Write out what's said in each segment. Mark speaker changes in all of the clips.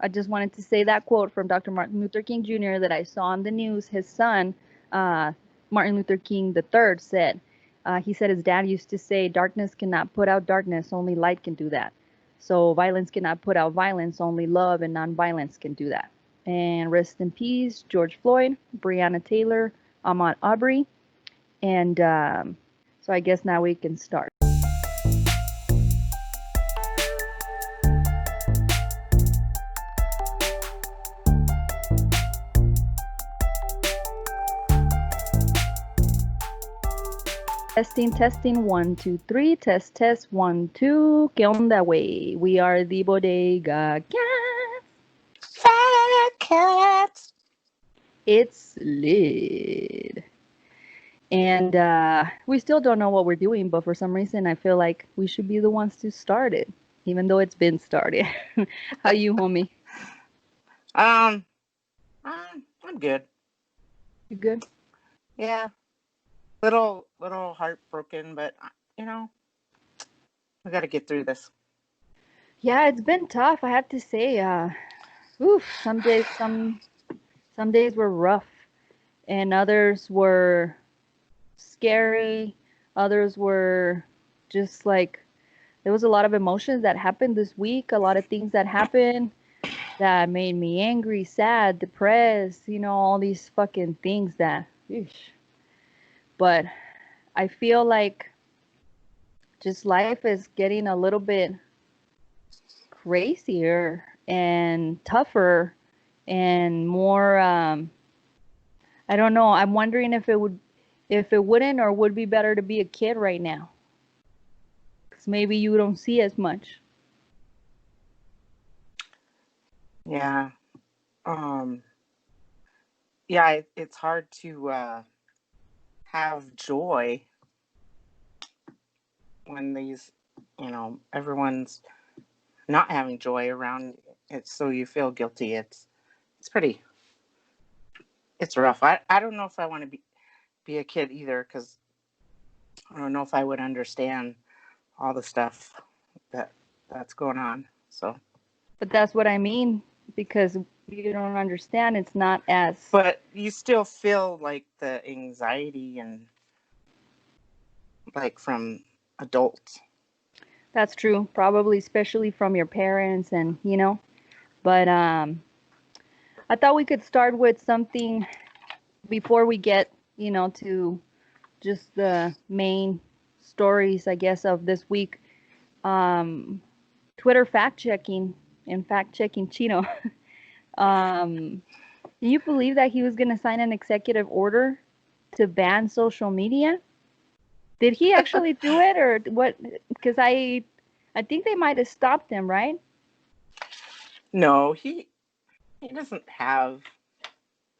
Speaker 1: I just wanted to say that quote from Dr. Martin Luther King Jr. that I saw on the news. His son, uh, Martin Luther King III, said, he said his dad used to say, darkness cannot put out darkness, only light can do that. So violence cannot put out violence, only love and nonviolence can do that. And rest in peace, George Floyd, Brianna Taylor, Ahmad Aubrey. And so I guess now we can start. Testing, testing, 1, 2, 3, test, test, 1, 2. ¿Qué onda, güey? We are the Bodega Cats.
Speaker 2: Fat cats.
Speaker 1: It's lit. And we still don't know what we're doing, but for some reason I feel like we should be the ones to start it, even though it's been started. How you, homie?
Speaker 2: I'm good.
Speaker 1: You good?
Speaker 2: Yeah. Little heartbroken, but we got to get through this.
Speaker 1: Yeah, it's been tough, I have to say. Some days were rough, and others were scary. Others were just like, there was a lot of emotions that happened this week, a lot of things that happened that made me angry, sad, depressed, all these fucking things that, eesh. But I feel like just life is getting a little bit crazier and tougher and more, I don't know. I'm wondering if it wouldn't or would be better to be a kid right now. 'Cause maybe you don't see as much.
Speaker 2: Yeah. Yeah, it's hard to have joy when everyone's not having joy around it, so you feel guilty. It's rough. I don't know if I want to be a kid either, because I don't know if I would understand all the stuff that's going on. So,
Speaker 1: But that's what I mean, because you don't understand. It's not as.
Speaker 2: But you still feel like the anxiety and like from adults.
Speaker 1: That's true, probably, especially from your parents, and But I thought we could start with something before we get, to just the main stories, I guess, of this week. Twitter fact checking and fact checking Chino. Can you believe that he was going to sign an executive order to ban social media? Did he actually do it, or what? Because I think they might have stopped him, right?
Speaker 2: No, he doesn't have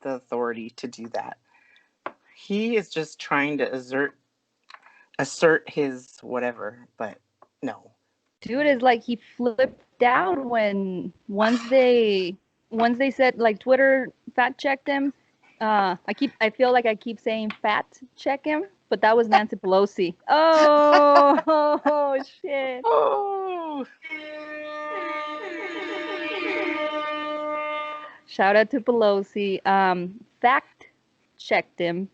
Speaker 2: the authority to do that. He is just trying to assert his whatever, but no.
Speaker 1: Dude, is like he flipped out when once they said, like, Twitter fact checked him. I feel like I keep saying fact check him, but that was Nancy Pelosi. Oh, shit.
Speaker 2: Oh.
Speaker 1: Shout out to Pelosi. Fact checked him.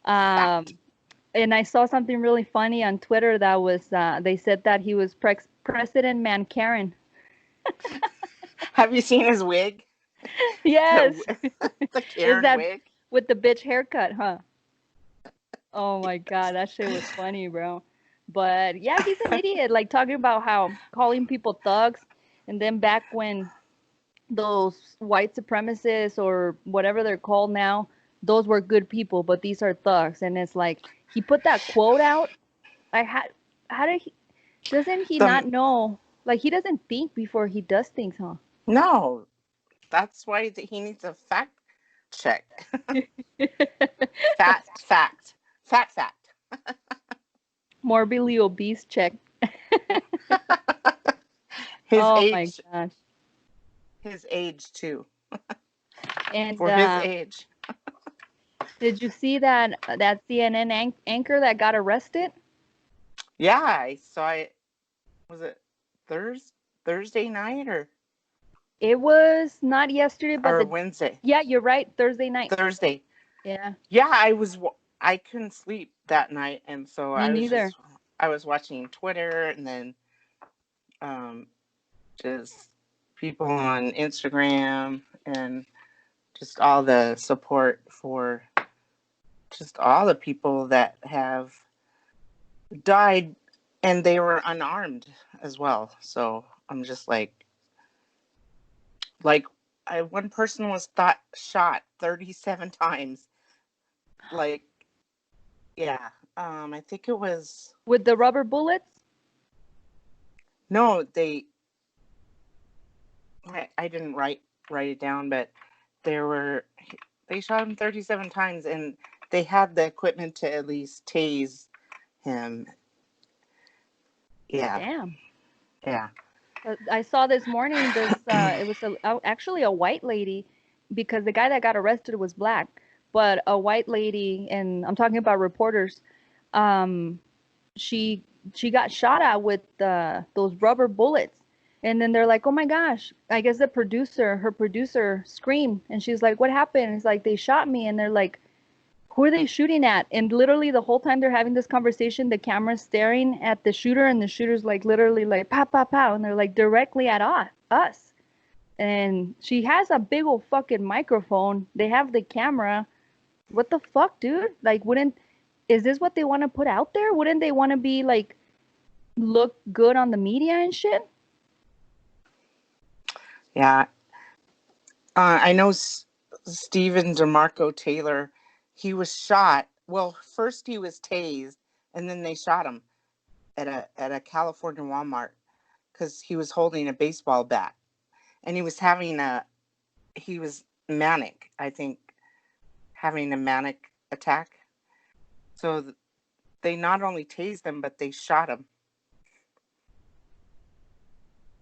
Speaker 1: And I saw something really funny on Twitter that was, they said that he was President Man Karen.
Speaker 2: Have you seen his wig?
Speaker 1: Yes.
Speaker 2: The Karen wig.
Speaker 1: With the bitch haircut, huh? Oh my God, that shit was funny, bro. But yeah, he's an idiot. Like, talking about how calling people thugs, and then back when those white supremacists or whatever they're called now, those were good people, but these are thugs. And it's like, he put that quote out. How did he, doesn't he not know? Like, he doesn't think before he does things, huh?
Speaker 2: No, that's why he needs a fact check. Fact.
Speaker 1: Morbidly obese check.
Speaker 2: His
Speaker 1: oh
Speaker 2: age.
Speaker 1: My gosh.
Speaker 2: His age too.
Speaker 1: And
Speaker 2: for his age.
Speaker 1: Did you see that CNN anchor that got arrested?
Speaker 2: Yeah, I saw it. Was it Thursday night or?
Speaker 1: It was not yesterday, but
Speaker 2: or Wednesday,
Speaker 1: yeah, you're right, Thursday night.
Speaker 2: Thursday.
Speaker 1: Yeah,
Speaker 2: Yeah, I couldn't sleep that night, and so
Speaker 1: me neither.
Speaker 2: I was watching Twitter, and then um, just people on Instagram, and just all the support for just all the people that have died, and they were unarmed as well. So I'm just like one person was shot 37 times. Like, yeah, I think it was
Speaker 1: With the rubber bullets?
Speaker 2: no, I didn't write it down, but there were they shot him 37 times, and they had the equipment to at least tase him. Yeah,
Speaker 1: Damn.
Speaker 2: yeah.
Speaker 1: I saw this morning it was actually a white lady, because the guy that got arrested was black, but a white lady, and I'm talking about reporters, um she she got shot at with those rubber bullets. And then they're like, oh my gosh, I guess her producer screamed, and she's like, what happened? It's like, they shot me. And they're like, who are they shooting at? And literally the whole time they're having this conversation, the camera's staring at the shooter, and the shooter's like literally like pow pow pow, and they're like directly at us. And she has a big old fucking microphone. They have the camera. What the fuck, dude? Like, wouldn't is this what they want to put out there? Wouldn't they want to be like look good on the media and shit?
Speaker 2: Yeah, I know Stephen DeMarco Taylor. He was shot. Well, first he was tased, and then they shot him at a California Walmart because he was holding a baseball bat, and he was manic. I think having a manic attack. So they not only tased him, but they shot him.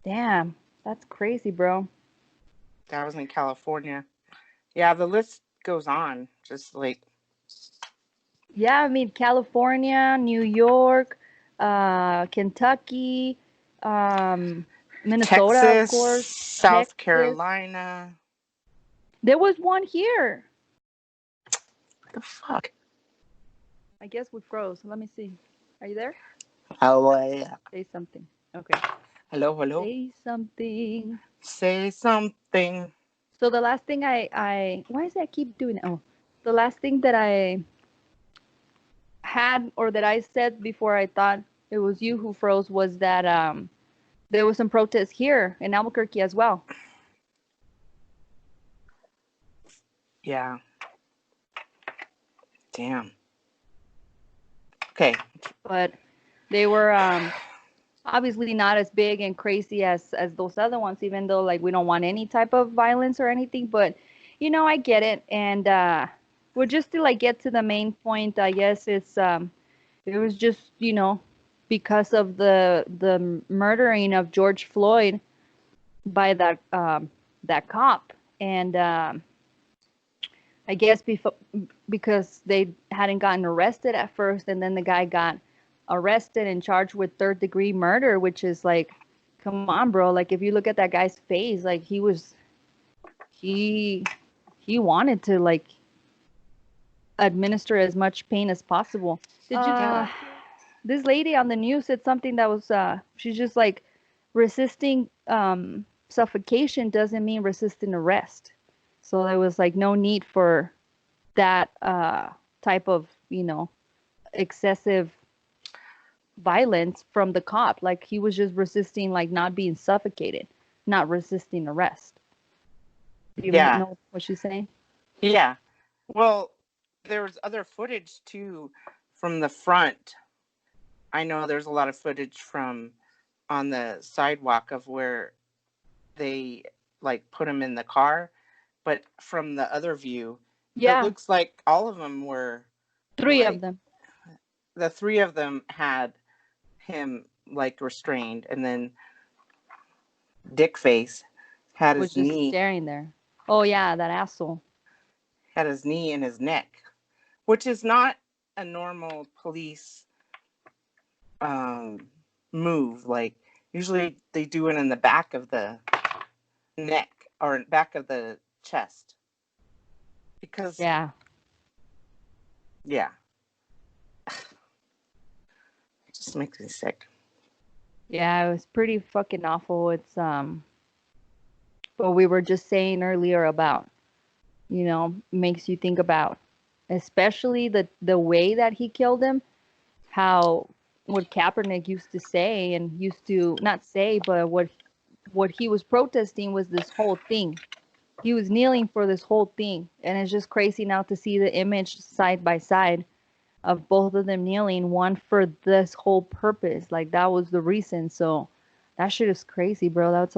Speaker 1: Damn, that's crazy, bro.
Speaker 2: That was in California. Yeah, the list goes on. Just like
Speaker 1: Yeah, I mean, California, New York, Kentucky, um, Minnesota, of
Speaker 2: Texas,
Speaker 1: course,
Speaker 2: South
Speaker 1: Texas.
Speaker 2: Carolina.
Speaker 1: There was one here.
Speaker 2: What the fuck?
Speaker 1: I guess we froze. Let me see. Are you there?
Speaker 2: Oh, yeah.
Speaker 1: Say something. Okay.
Speaker 2: Hello, hello.
Speaker 1: Say something.
Speaker 2: Say something.
Speaker 1: So the last thing I why does that keep doing it? Oh, the last thing that I had, or that I said before I thought it was you who froze, was that there was some protests here in Albuquerque as well.
Speaker 2: Yeah. Damn. Okay.
Speaker 1: But they were obviously not as big and crazy as those other ones, even though like we don't want any type of violence or anything. But I get it. And well, just to like get to the main point, I guess it was just, because of the murdering of George Floyd by that cop. And I guess because they hadn't gotten arrested at first, and then the guy got arrested and charged with third-degree murder, which is like, come on, bro. Like, if you look at that guy's face, like he he wanted to like administer as much pain as possible. Did you?
Speaker 2: Yeah.
Speaker 1: This lady on the news said something that was she's just like, resisting suffocation doesn't mean resisting arrest. So there was like no need for that type of, excessive violence from the cop. Like, he was just resisting, like, not being suffocated, not resisting arrest. Do you
Speaker 2: Yeah.
Speaker 1: know what she's saying?
Speaker 2: Yeah. Well, there was other footage too from the front. I know there's a lot of footage from on the sidewalk of where they like put him in the car, but from the other view, it
Speaker 1: Yeah,
Speaker 2: looks like all of them were
Speaker 1: three of
Speaker 2: like
Speaker 1: them.
Speaker 2: the three of them had him like restrained, and then Dickface had
Speaker 1: Was
Speaker 2: his
Speaker 1: just
Speaker 2: knee
Speaker 1: staring there. Oh yeah, that asshole.
Speaker 2: in his neck, which is not a normal police um, move. Like usually they do it in the back of the neck or back of the chest. Because,
Speaker 1: Yeah.
Speaker 2: yeah, it just makes me sick.
Speaker 1: Yeah, it was pretty fucking awful. It's what we were just saying earlier about, makes you think about, especially the way that he killed him, how what Kaepernick used to say and used to not say, but what he was protesting was this whole thing. He was kneeling for this whole thing, and it's just crazy now to see the image side by side of both of them kneeling, one for this whole purpose. Like that was the reason. So that shit is crazy, bro. That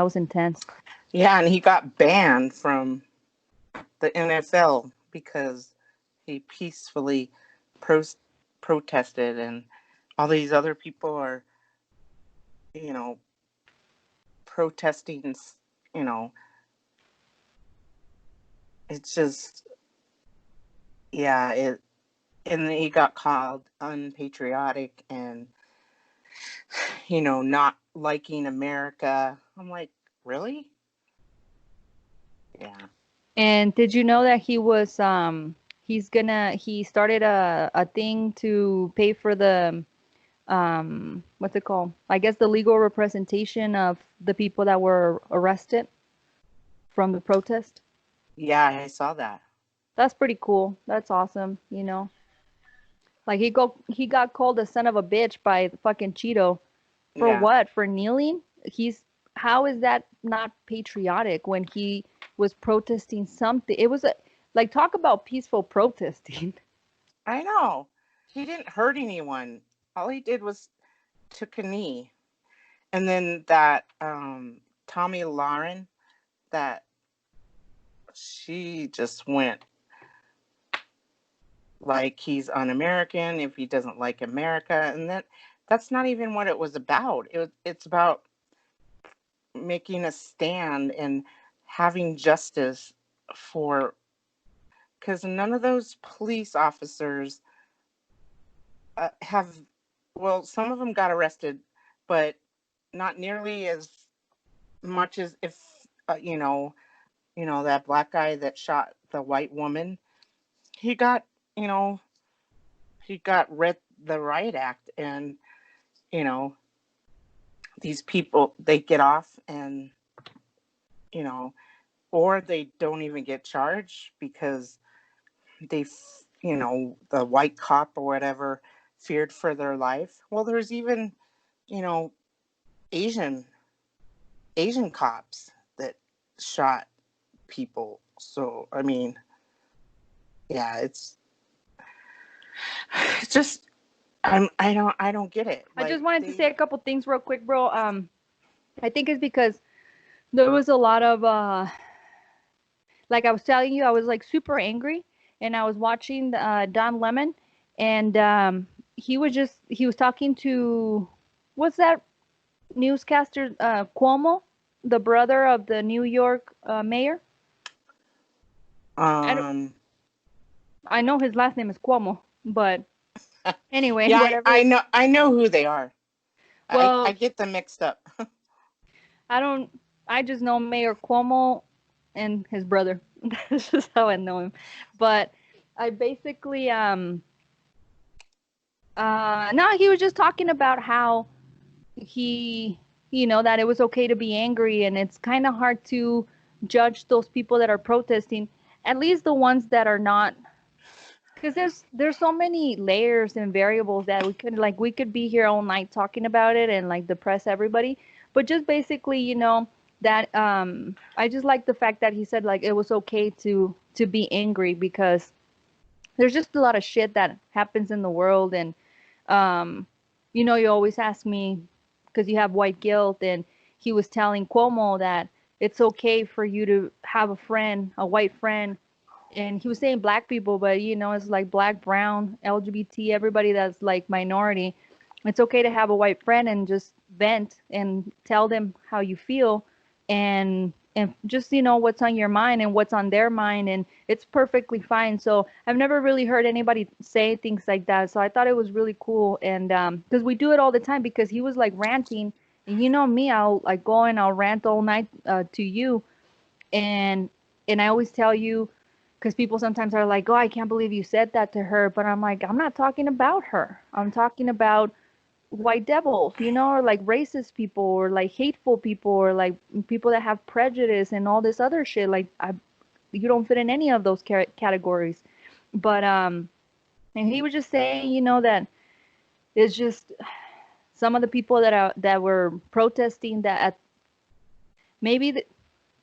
Speaker 1: was intense.
Speaker 2: Yeah, and he got banned from the NFL because he peacefully pro- protested, and all these other people are, you know, protesting. You know, it's just, yeah, it. And he got called unpatriotic and, not liking America. I'm like, really? Yeah.
Speaker 1: And did you know that he started a thing to pay for the what's it called? I guess the legal representation of the people that were arrested from the protest.
Speaker 2: Yeah, I saw that.
Speaker 1: That's pretty cool. That's awesome. Like he got called a son of a bitch by fucking Cheeto for
Speaker 2: Yeah.
Speaker 1: what? For kneeling? He's How is that not patriotic when he was protesting something? It was like talk about peaceful protesting.
Speaker 2: I know. He didn't hurt anyone. All he did was took a knee. And then that Tommy Lauren, that she just went like he's un-American if he doesn't like America, and that's not even what it was about. It's about making a stand and having justice for, because none of those police officers have, well, some of them got arrested, but not nearly as much as if that black guy that shot the white woman. He got you know he got read the riot act, and you know these people, they get off, and you know or they don't even get charged because they the white cop or whatever feared for their life. Well, there's even you know asian asian cops that shot people. So I mean, yeah, it's just, I don't get it.
Speaker 1: I
Speaker 2: Like
Speaker 1: just wanted to say
Speaker 2: they
Speaker 1: a couple things real quick, bro. I think it's because there was a lot of like I was telling you, I was like super angry, and I was watching Don Lemon, and he was talking to what's that newscaster Cuomo, the brother of the New York mayor. I don't,
Speaker 2: um
Speaker 1: I know his last name is Cuomo, but anyway,
Speaker 2: yeah,
Speaker 1: whatever.
Speaker 2: I know who they are. I
Speaker 1: Well,
Speaker 2: get them mixed up.
Speaker 1: I don't. I just know Mayor Cuomo and his brother. That's just how I know him. But I basically no, he was just talking about how he that it was okay to be angry, and it's kind of hard to judge those people that are protesting, at least the ones that are not, because there's so many layers and variables that we could be here all night talking about it and like depress everybody. But just basically, that I just like the fact that he said like it was okay to be angry, because there's just a lot of shit that happens in the world. And um you always ask me because you have white guilt, and he was telling Cuomo that it's okay for you to have a friend, a white friend, and he was saying black people, but it's like black, brown, LGBT, everybody that's like minority. It's okay to have a white friend and just vent and tell them how you feel, and just what's on your mind and what's on their mind, and it's perfectly fine. So I've never really heard anybody say things like that. So I thought it was really cool, and because we do it all the time, because he was like ranting, you know me, I'll like go and I'll rant all night to you, and I always tell you, because people sometimes are like, oh, I can't believe you said that to her, but I'm like, I'm not talking about her. I'm talking about white devils, you know, or like racist people, or like hateful people, or like people that have prejudice and all this other shit. Like, you don't fit in any of those categories. But and he was just saying, you know, that it's just some of the people that were protesting that at maybe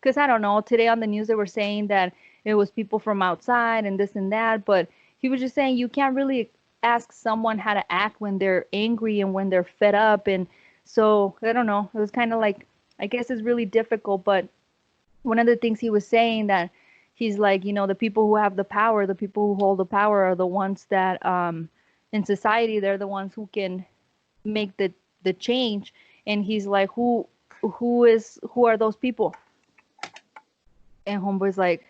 Speaker 1: because I don't know, today on the news they were saying that it was people from outside and this and that, but he was just saying you can't really ask someone how to act when they're angry and when they're fed up. And so I don't know, it was kind of like, I guess it's really difficult. But one of the things he was saying, that he's like, you know, the people who have the power, the people who hold the power are the ones that in society, they're the ones who can make the change. And he's like, who are those people? And homeboy's like,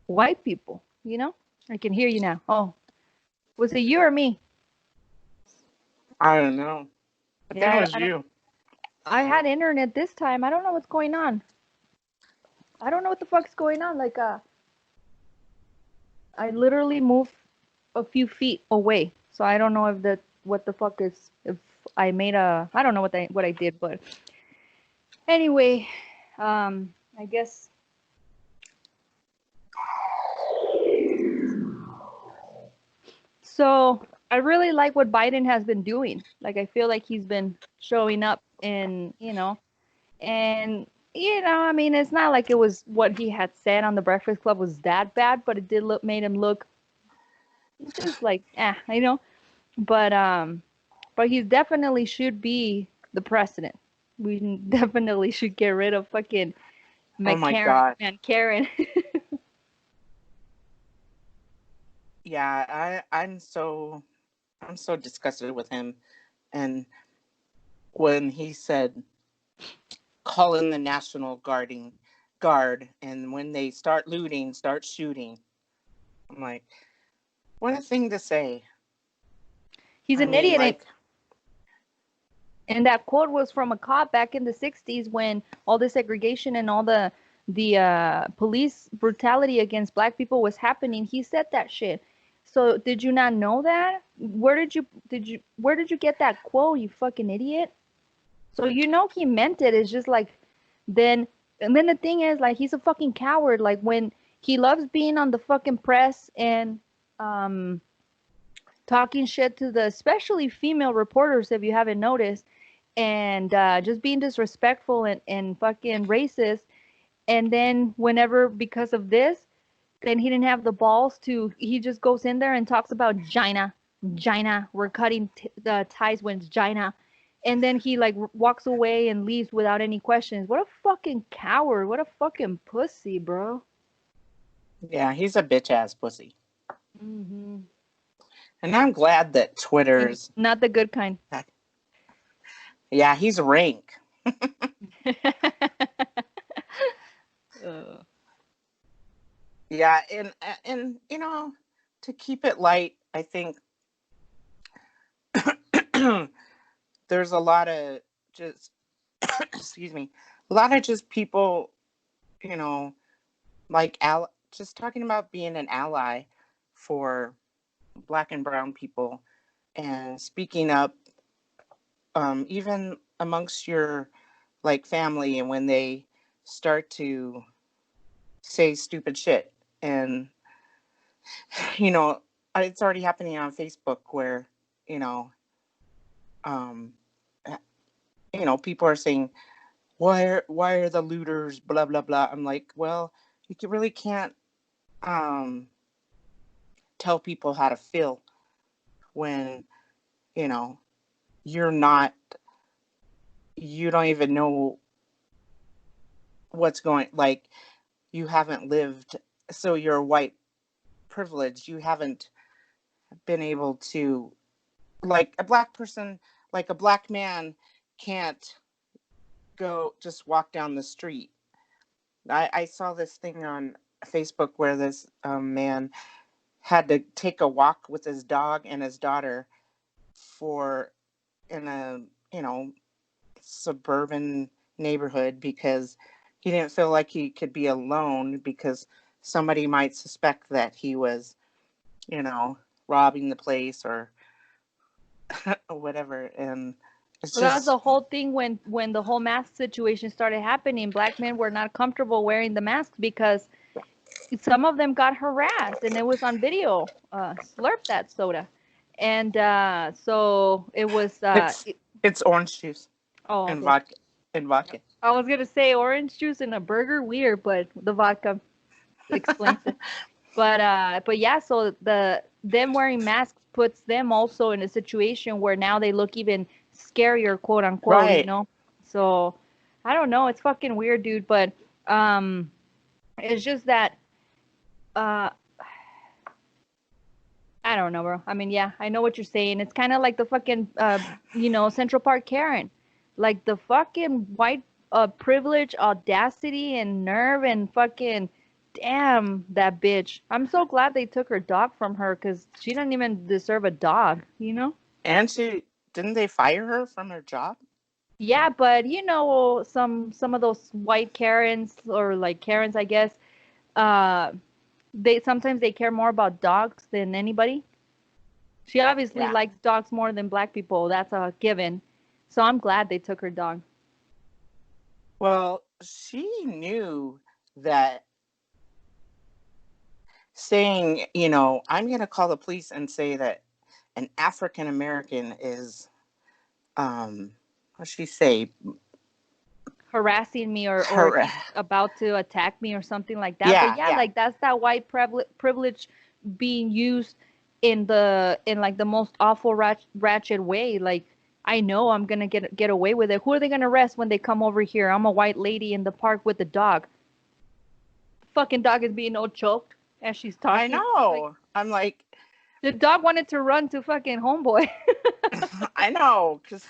Speaker 1: white people, you know? I can hear you now. Oh, was it you or me?
Speaker 2: I don't know. I think it
Speaker 1: Yeah,
Speaker 2: was you.
Speaker 1: I had internet this time. I don't know what's going on. I don't know what the fuck's going on. Like, I literally moved a few feet away, so I don't know if that what the fuck is, if I made a, I don't know what I did, but anyway, I guess. So I really like what Biden has been doing. Like, I feel like he's been showing up, and I mean, it's not like it was what he had said on the Breakfast Club was that bad, but it did look made him look just like but he definitely should be the president. We definitely should get rid of fucking
Speaker 2: Oh my
Speaker 1: McCarran,
Speaker 2: God.
Speaker 1: man, Karen.
Speaker 2: Yeah, I'm so disgusted with him. And when he said call in the National Guard, and when they start looting, start shooting. I'm like, what a thing to say.
Speaker 1: He's
Speaker 2: I
Speaker 1: an
Speaker 2: mean,
Speaker 1: idiot,
Speaker 2: like,
Speaker 1: and that quote was from a cop back in the 60s when all the segregation and all the police brutality against black people was happening. He said that shit. So did you not know that? Where did you get that quote, you fucking idiot? So you know he meant it. It's just like then and then the thing is, like, he's a fucking coward. Like, when he loves being on the fucking press and um talking shit to the especially female reporters, if you haven't noticed, and just being disrespectful and fucking racist. And then whenever, because of this, then he didn't have the balls to, he just goes in there and talks about China, China, we're cutting the ties with China. And then he like walks away and leaves without any questions. What a fucking coward. What a fucking pussy, bro.
Speaker 2: yeah, he's a bitch ass pussy.
Speaker 1: Hmm.
Speaker 2: And I'm glad that
Speaker 1: And
Speaker 2: Twitter's,
Speaker 1: not the good kind.
Speaker 2: yeah, he's rank.
Speaker 1: uh,
Speaker 2: Yeah, and to keep it light, I think there's a lot of just excuse me, a lot of just people, you know, like just talking about being an ally for black and brown people and speaking up, even amongst your like family, and when they start to say stupid shit. And you know it's already happening on Facebook where you know um people are saying why are the looters blah blah blah. I'm like, well, really can't um tell people how to feel when you know you're not you don't even know what's going, like, you haven't lived, so you're white privileged, you haven't been able to, like a black person, like a black man can't go just walk down the street. I saw this thing on Facebook where this man had to take a walk with his dog and his daughter for in a suburban neighborhood because he didn't feel like he could be alone because somebody might suspect that he was, you know, robbing the place or whatever. And it's
Speaker 1: Well, that was
Speaker 2: just
Speaker 1: the whole thing when the whole mask situation started happening. Black men were not comfortable wearing the masks because some of them got harassed, and it was on video. Slurp that soda, and so it was.
Speaker 2: it's it's orange juice
Speaker 1: Oh,
Speaker 2: and
Speaker 1: okay.
Speaker 2: vodka.
Speaker 1: I was gonna say orange juice in a burger, weird, but the vodka explains it. But yeah, so them wearing masks puts them also in a situation where now they look even scarier, quote unquote, you
Speaker 2: Right.
Speaker 1: know. So I don't know, it's fucking weird, dude. But um, it's just that uh, I don't know, bro. I mean, yeah, I know what you're saying. It's kind of like the fucking Central Park Karen, like the fucking white privilege, audacity, and nerve, and fucking damn that bitch. I'm so glad they took her dog from her because she doesn't even deserve a dog, you know?
Speaker 2: And she didn't they fire her from her job?
Speaker 1: Yeah, but some of those white Karens or like Karens, I guess, uh, they sometimes they care more about dogs than anybody. She obviously
Speaker 2: Yeah.
Speaker 1: likes dogs more than black people. That's a given. So I'm glad they took her dog.
Speaker 2: Well, she knew that saying, I'm going to call the police and say that an African American is, what she say?
Speaker 1: Harassing me or
Speaker 2: Her,
Speaker 1: he's about to attack me or something like that. But
Speaker 2: yeah,
Speaker 1: yeah,
Speaker 2: yeah.
Speaker 1: like that's that white privilege being used in like the most awful ratchet way. Like I know I'm gonna get away with it. Who are they gonna arrest when they come over here? I'm a white lady in the park with the dog. Fucking dog is being all choked as she's
Speaker 2: I
Speaker 1: talking. Like
Speaker 2: know. I'm like,
Speaker 1: the dog wanted to run to fucking homeboy.
Speaker 2: I know, because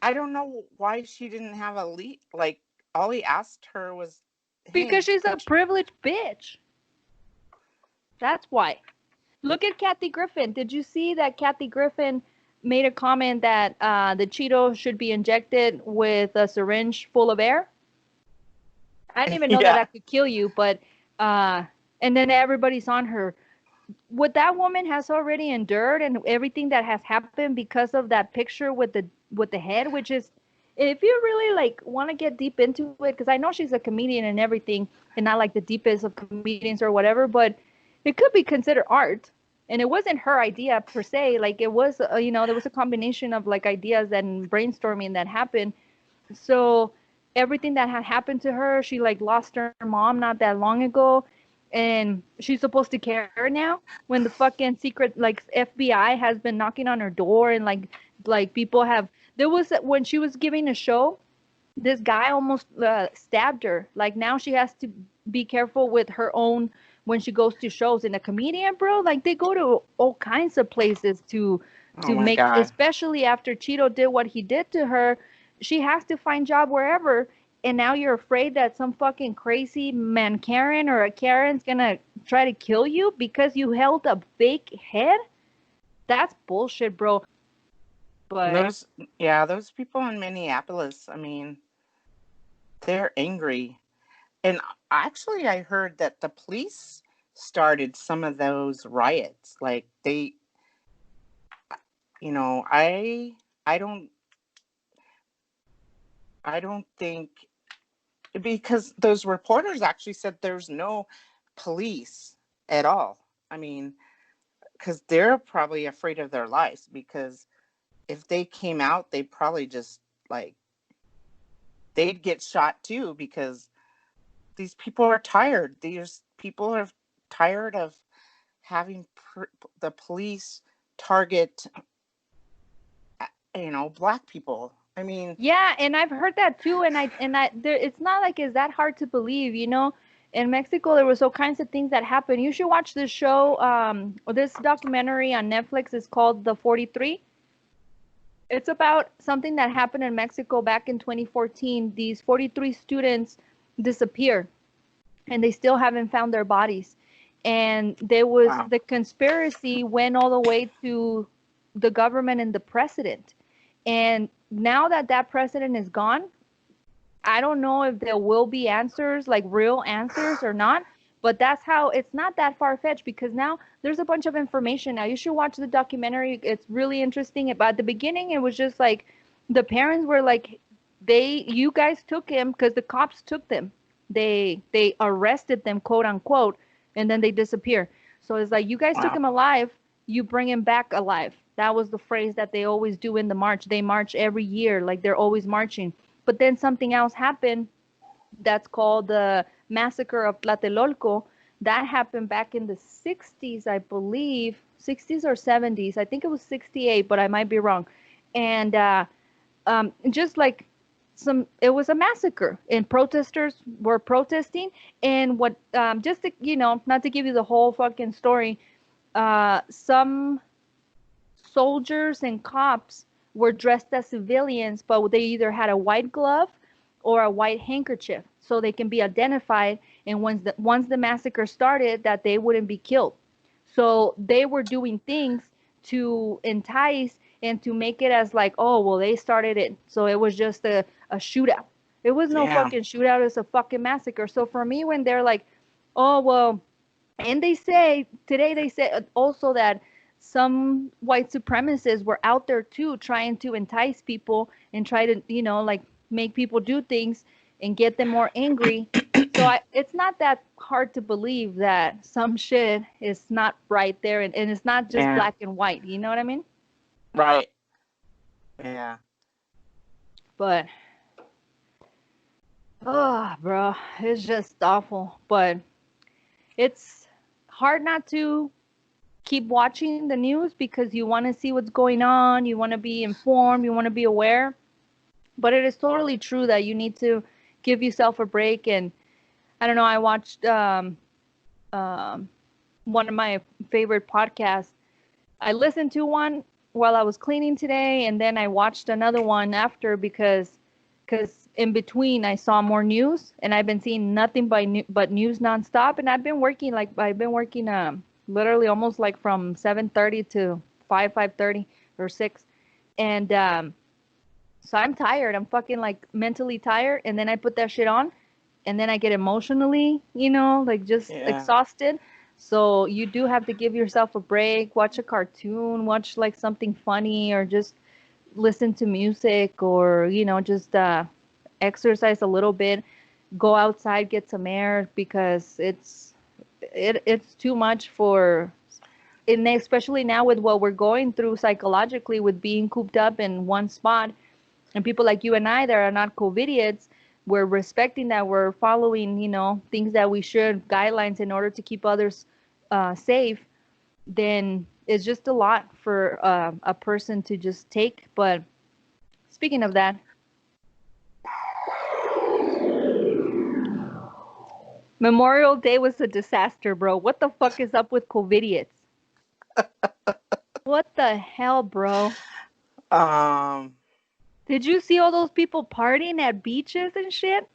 Speaker 2: I don't know why she didn't have a lead. Like, all he asked her was,
Speaker 1: Because
Speaker 2: hey,
Speaker 1: she's a privileged bitch. That's why. Look at Kathy Griffin. Did you see that Kathy Griffin made a comment that the Cheeto should be injected with a syringe full of air? I didn't even know that
Speaker 2: yeah.
Speaker 1: that could kill you, but and then everybody's on her. What that woman has already endured and everything that has happened because of that picture with the head, which is, if you really like want to get deep into it, because I know she's a comedian and everything, and not like the deepest of comedians or whatever, but it could be considered art. And it wasn't her idea per se. Like it was, there was a combination of like ideas and brainstorming that happened. So everything that had happened to her, she like lost her mom not that long ago, and she's supposed to care now when the fucking secret like FBI has been knocking on her door and like people have. There was when she was giving a show, this guy almost stabbed her. Like now she has to be careful with her own when she goes to shows. And a comedian, bro, like they go to all kinds of places
Speaker 2: Oh
Speaker 1: to
Speaker 2: my
Speaker 1: make,
Speaker 2: God.
Speaker 1: especially after Cheeto did what he did to her. She has to find job wherever. And now you're afraid that some fucking crazy man Karen or a Karen's gonna try to kill you because you held a fake head? That's bullshit, bro. But
Speaker 2: Those, yeah, those people in Minneapolis, I mean, they're angry. And actually, I heard that the police started some of those riots. Like they, you know, I don't I don't think because those reporters actually said there's no police at all. I mean, because they're probably afraid of their lives because if they came out, they'd probably just like they'd get shot too because these people are tired. These people are tired of having the police target, black people. I mean,
Speaker 1: yeah, and I've heard that too, and I there it's not like it's that hard to believe, you know. In Mexico, there was all kinds of things that happened. You should watch this show, or this documentary on Netflix is called The 43. It's about something that happened in Mexico back in 2014. These 43 students disappeared, and they still haven't found their bodies. And there was
Speaker 2: wow.
Speaker 1: the conspiracy went all the way to the government and the president. And now that that precedent is gone, I don't know if there will be answers, like real answers or not, but that's how it's not that far fetched because now there's a bunch of information. Now you should watch the documentary. It's really interesting. But at the beginning, it was just like the parents were like, you guys took him because the cops took them. They arrested them, quote unquote, and then they disappear. So it's like, you guys took
Speaker 2: Wow.
Speaker 1: him alive, you bring him back alive. That was the phrase that they always do in the march. They march every year, like they're always marching. But then something else happened that's called the massacre of Tlatelolco. That happened back in the 60s, I believe, 60s or 70s. I think it was 68, but I might be wrong. And just like it was a massacre, and protesters were protesting. And what, just to, not to give you the whole fucking story, some soldiers and cops were dressed as civilians, but they either had a white glove or a white handkerchief so they can be identified. And once the massacre started, that they wouldn't be killed. So they were doing things to entice and to make it as like, oh, well, they started it. So it was just a shootout. It was no
Speaker 2: Yeah.
Speaker 1: fucking shootout. It's a fucking massacre. So for me, when they're like, oh, well, and they say today, they said also that some white supremacists were out there too, trying to entice people and try to, like make people do things and get them more angry. So it's not that hard to believe that some shit is not right there, and it's not just
Speaker 2: Yeah.
Speaker 1: black and white. You know what I mean?
Speaker 2: Right. Yeah.
Speaker 1: But, oh, bro, it's just awful. But it's hard not to keep watching the news because you want to see what's going on, you want to be informed, you want to be aware. But it is totally true that you need to give yourself a break. And I don't know, I watched um, one of my favorite podcasts. I listened to one while I was cleaning today, and then I watched another one after because in between I saw more news, and I've been seeing nothing but news nonstop. And I've been working literally almost like from 7:30 to 5:30 or 6. And so I'm tired. I'm fucking like mentally tired, and then I put that shit on, and then I get emotionally, like just
Speaker 2: Yeah.
Speaker 1: exhausted. So you do have to give yourself a break, watch a cartoon, watch like something funny, or just listen to music, or just exercise a little bit, go outside, get some air, because it's too much for, and especially now with what we're going through psychologically with being cooped up in one spot. And people like you and I that are not COVIDiots, we're respecting that, we're following, things that we should, guidelines in order to keep others safe. Then it's just a lot for a person to just take. But speaking of that, Memorial Day was a disaster, bro. What the fuck is up with COVIDiots? What the hell, bro?
Speaker 2: Um.
Speaker 1: Did you see all those people partying at beaches and shit?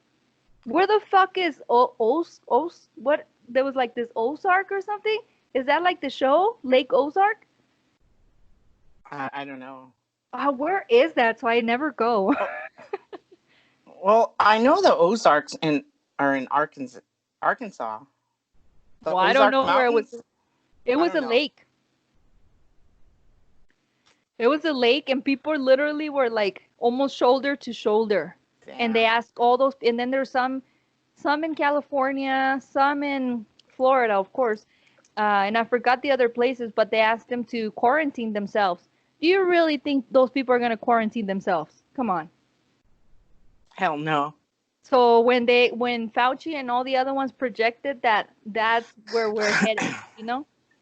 Speaker 1: Where the fuck is what? There was like this Ozark or something? Is that like the show? Lake Ozark?
Speaker 2: I don't know.
Speaker 1: Where is that? So I never go.
Speaker 2: Oh, well, I know the Ozarks are in Arkansas. Arkansas. The
Speaker 1: Well, I don't
Speaker 2: Ozark
Speaker 1: know where it was.
Speaker 2: Mountains.
Speaker 1: It
Speaker 2: I
Speaker 1: was
Speaker 2: don't
Speaker 1: a
Speaker 2: know.
Speaker 1: lake. It was a lake, and people literally were like almost shoulder to shoulder. And they
Speaker 2: Damn.
Speaker 1: asked all those, and then there's some in California, some in Florida, of course. And I forgot the other places, but they asked them to quarantine themselves. Do you really think those people are going to quarantine themselves? Come on.
Speaker 2: Hell no.
Speaker 1: So when Fauci and all the other ones projected that that's where we're headed,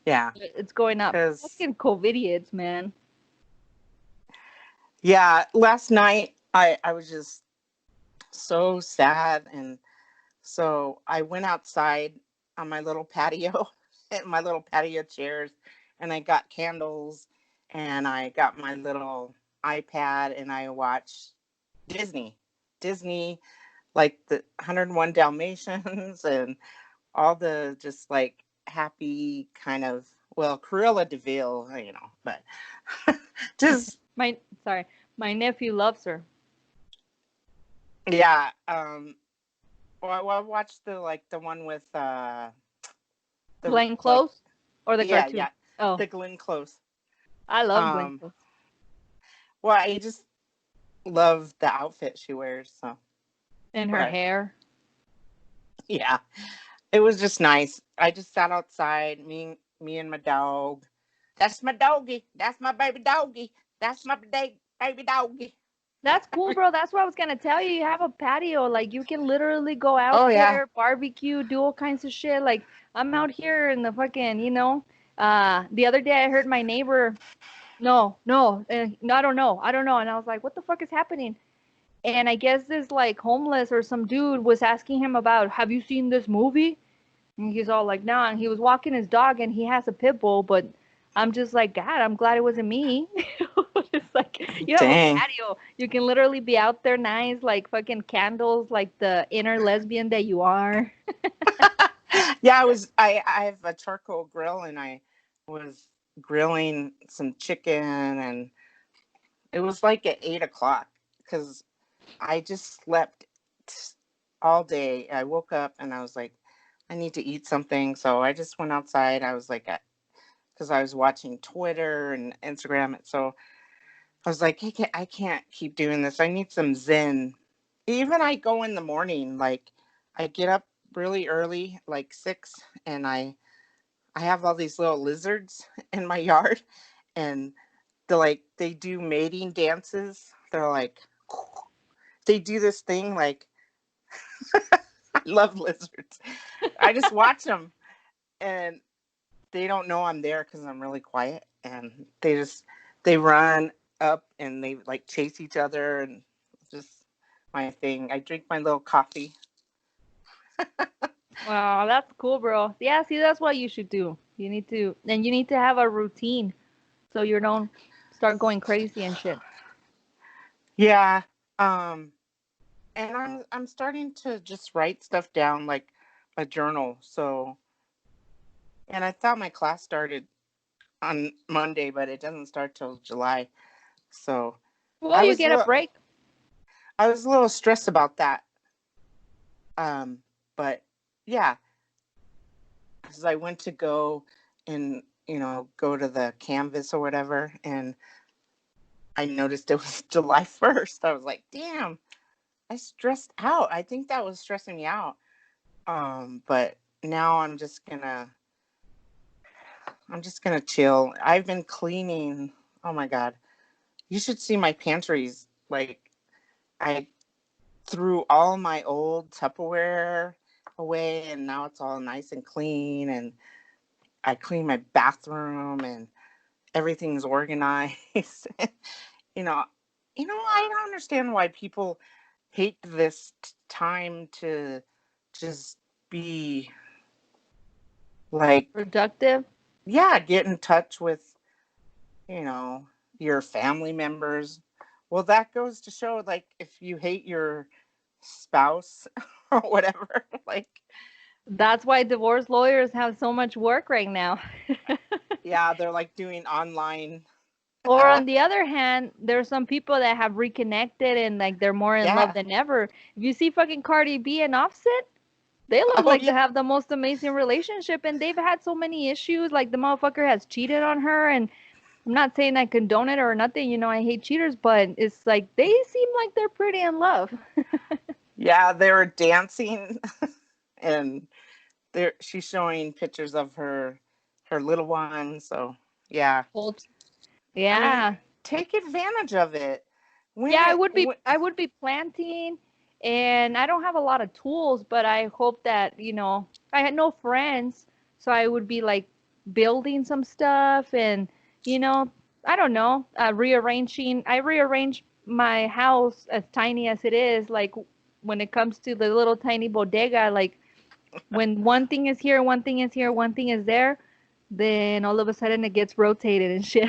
Speaker 2: Yeah.
Speaker 1: it's going up.
Speaker 2: Because
Speaker 1: Fucking COVIDiots, man.
Speaker 2: yeah, last night I was just so sad, and so I went outside on my little patio, at my little patio chairs, and I got candles, and I got my little iPad, and I watched Disney. Disney, like the 101 Dalmatians and all the just like happy kind of, well, Cruella de Vil, but just
Speaker 1: My sorry, My nephew loves her.
Speaker 2: Yeah. Well, I watched the one with the
Speaker 1: Glenn
Speaker 2: like
Speaker 1: Close or the
Speaker 2: yeah,
Speaker 1: cartoon?
Speaker 2: yeah,
Speaker 1: Oh,
Speaker 2: the Glenn Close.
Speaker 1: I love Glenn
Speaker 2: Um,
Speaker 1: Close.
Speaker 2: well, I just love the outfit she wears. So,
Speaker 1: And her
Speaker 2: but
Speaker 1: hair.
Speaker 2: yeah, it was just nice. I just sat outside, me and my dog. That's my doggy. That's my baby doggy. That's my baby doggy.
Speaker 1: That's cool, bro. That's what I was gonna tell you. You have a patio, like you can literally go
Speaker 2: Oh
Speaker 1: out
Speaker 2: yeah.
Speaker 1: there, barbecue, do all kinds of shit. Like I'm out here in the fucking, the other day I heard my neighbor, no, I don't know, and I was like, what the fuck is happening? And I guess this like homeless or some dude was asking him about, have you seen this movie? And he's all like, nah. And he was walking his dog, and he has a pit bull, but I'm just like, God, I'm glad it wasn't me. It's like you have a
Speaker 2: Dang.
Speaker 1: patio. You can literally be out there nice, like fucking candles, like the inner lesbian that you are.
Speaker 2: Yeah, I have a charcoal grill and I was grilling some chicken and it was like at 8 o'clock because I just slept all day. I woke up and I was like, I need to eat something. So I just went outside. I was like, because I was watching Twitter and Instagram. So I was like, I can't keep doing this. I need some zen. Even I go in the morning, like I get up really early, like 6, and I have all these little lizards in my yard, and they do mating dances. They're like, they do this thing like, I love lizards. I just watch them, and they don't know I'm there because I'm really quiet, and they run up and they like chase each other, and it's just my thing. I drink my little coffee.
Speaker 1: Wow, that's cool, bro. Yeah, see, that's what you should do. You need to have a routine so you don't start going crazy and shit.
Speaker 2: Yeah, um, and I'm starting to just write stuff down like a journal. So, and I thought my class started on Monday, but it doesn't start till July. So
Speaker 1: Well,
Speaker 2: I
Speaker 1: you
Speaker 2: was a
Speaker 1: get a
Speaker 2: little
Speaker 1: break.
Speaker 2: I was a little stressed about that. Um, but yeah, because I went to go and go to the canvas or whatever, and I noticed it was July 1st. I was like, damn, I stressed out. I think that was stressing me out. But now I'm just gonna chill. I've been cleaning. Oh my god, you should see my pantries. Like I threw all my old Tupperware away, and now it's all nice and clean. And I cleaned my bathroom, and everything's organized. you know, I don't understand why people hate this time to just be like,
Speaker 1: Productive.
Speaker 2: yeah, get in touch with, you know, your family members. Well, that goes to show, like, if you hate your spouse or whatever, like,
Speaker 1: That's why divorce lawyers have so much work right now.
Speaker 2: yeah, they're like doing online.
Speaker 1: Or on the other hand, there's some people that have reconnected and like they're more in love
Speaker 2: Yeah.
Speaker 1: than ever. If you see fucking Cardi B and Offset, they look
Speaker 2: Oh,
Speaker 1: like they
Speaker 2: yeah.
Speaker 1: have the most amazing relationship and they've had so many issues. Like the motherfucker has cheated on her and I'm not saying I condone it or nothing, I hate cheaters, but it's like they seem like they're pretty in love.
Speaker 2: Yeah, they were dancing and she's showing pictures of her little one. So, yeah.
Speaker 1: Old.
Speaker 2: I mean,
Speaker 1: Yeah.
Speaker 2: take advantage of it.
Speaker 1: Yeah,
Speaker 2: When it when,
Speaker 1: I would be planting and I don't have a lot of tools, but I hope that, I had no friends, so I would be like building some stuff and, you know, I don't know, rearranging. I rearrange my house as tiny as it is, like when it comes to the little tiny bodega, like when one thing is here, one thing is here, one thing is there, then all of a sudden it gets rotated and shit.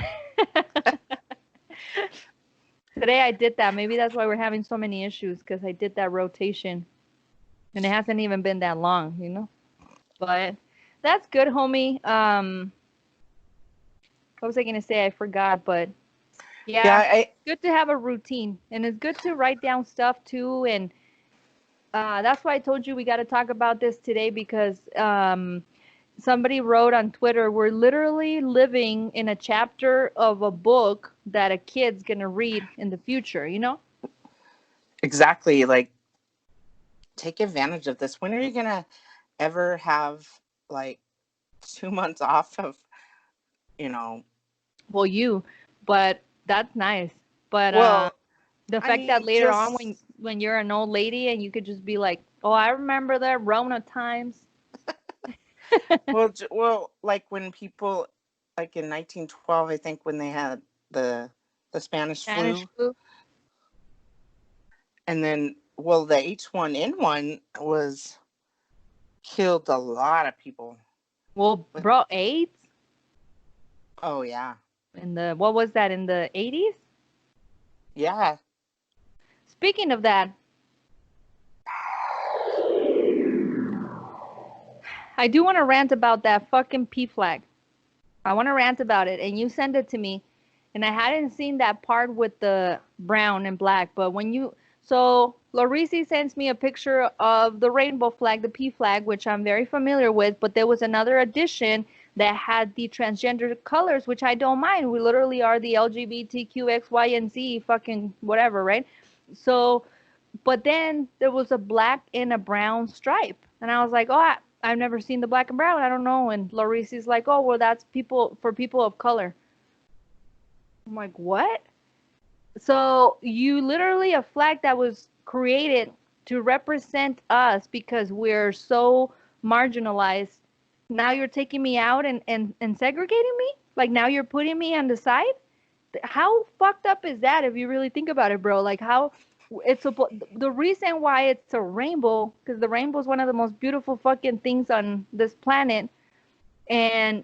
Speaker 1: Today I did that. Maybe that's why we're having so many issues because I did that rotation and it hasn't even been that long. But that's good, homie. What was I gonna say? I forgot, but
Speaker 2: Yeah,
Speaker 1: Yeah, it's good to have a routine, and it's good to write down stuff too. And that's why I told you we got to talk about this today because somebody wrote on Twitter, we're literally living in a chapter of a book that a kid's gonna read in the future, you know?
Speaker 2: exactly. Like, take advantage of this. When are you gonna ever have like 2 months off of, you know?
Speaker 1: Well, you, but that's nice. But
Speaker 2: Well,
Speaker 1: the
Speaker 2: I
Speaker 1: fact that
Speaker 2: mean,
Speaker 1: later on
Speaker 2: just
Speaker 1: when you're an old lady and you could just be like, "Oh, I remember the Rona times."
Speaker 2: well, like when people, like in 1912, I think when they had the the Spanish
Speaker 1: Spanish
Speaker 2: flu,
Speaker 1: flu.
Speaker 2: and then well, the H1N1 was killed a lot of people.
Speaker 1: Well,
Speaker 2: But
Speaker 1: bro, AIDS
Speaker 2: oh yeah,
Speaker 1: in the what was that in the 80s?
Speaker 2: yeah.
Speaker 1: Speaking of that, I do want to rant about that fucking P flag. I want to rant about it, and you send it to me, and I hadn't seen that part with the brown and black, but when you so Larisi sends me a picture of the rainbow flag, the P flag, which I'm very familiar with, but there was another edition that had the transgender colors, which I don't mind. We literally are the LGBTQ X, Y, and Z fucking whatever, right? So but then there was a black and a brown stripe. And I was like, oh, I've never seen the black and brown. I don't know. And Laurisi's like, oh, well, that's people for people of color. I'm like, what? So you literally a flag that was created to represent us because we're so marginalized. Now you're taking me out and segregating me? Like now you're putting me on the side? How fucked up is that if you really think about it, bro? Like how it's the reason why it's a rainbow because the rainbow is one of the most beautiful fucking things on this planet, and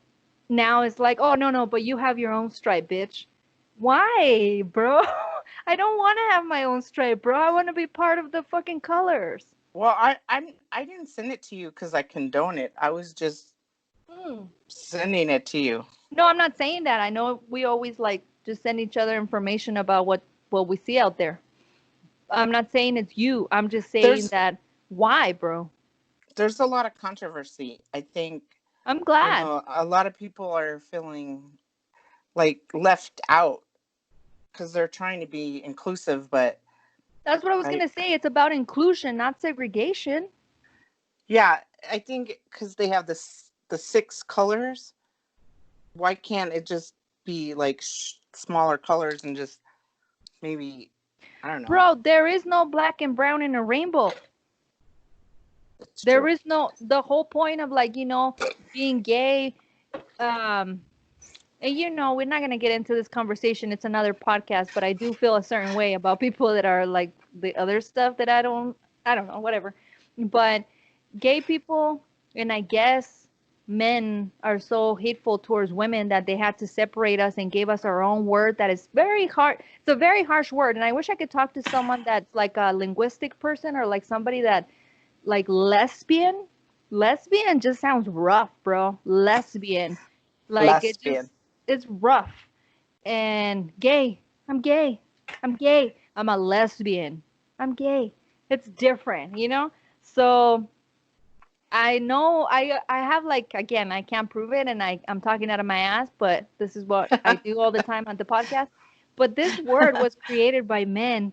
Speaker 1: now it's like, oh no no, but you have your own stripe, bitch. Why, bro? I don't want to have my own stripe, bro. I want to be part of the fucking colors.
Speaker 2: Well, I didn't send it to you because I condone it. I was just
Speaker 1: Hmm.
Speaker 2: sending it to you.
Speaker 1: No, I'm not saying that. I know we always like just send each other information about what we see out there. I'm not saying it's you. I'm just saying
Speaker 2: There's
Speaker 1: that why, bro?
Speaker 2: there's a lot of controversy. I think,
Speaker 1: I'm glad.
Speaker 2: a lot of people are feeling like left out because they're trying to be inclusive, but
Speaker 1: That's what I was
Speaker 2: I
Speaker 1: gonna say. It's about inclusion, not segregation.
Speaker 2: yeah, I think because they have the six colors, why can't it just be like smaller colors and just maybe, I don't know.
Speaker 1: Bro, there is no black and brown in a rainbow.
Speaker 2: It's
Speaker 1: There
Speaker 2: true.
Speaker 1: is no the whole point of like, being gay, um, and we're not gonna get into this conversation. It's another podcast, but I do feel a certain way about people that are like the other stuff that I don't know, whatever. But gay people, and I guess men are so hateful towards women that they had to separate us and gave us our own word that is very hard. It's a very harsh word, and I wish I could talk to someone that's like a linguistic person or like somebody that like lesbian. Lesbian just sounds rough, bro. Lesbian. Like
Speaker 2: Lesbian.
Speaker 1: it's rough. And gay. I'm gay. I'm gay. I'm a lesbian. I'm gay. It's different, you know? So I know I have like again, I can't prove it and I'm talking out of my ass, but this is what I do all the time on the podcast. But this word was created by men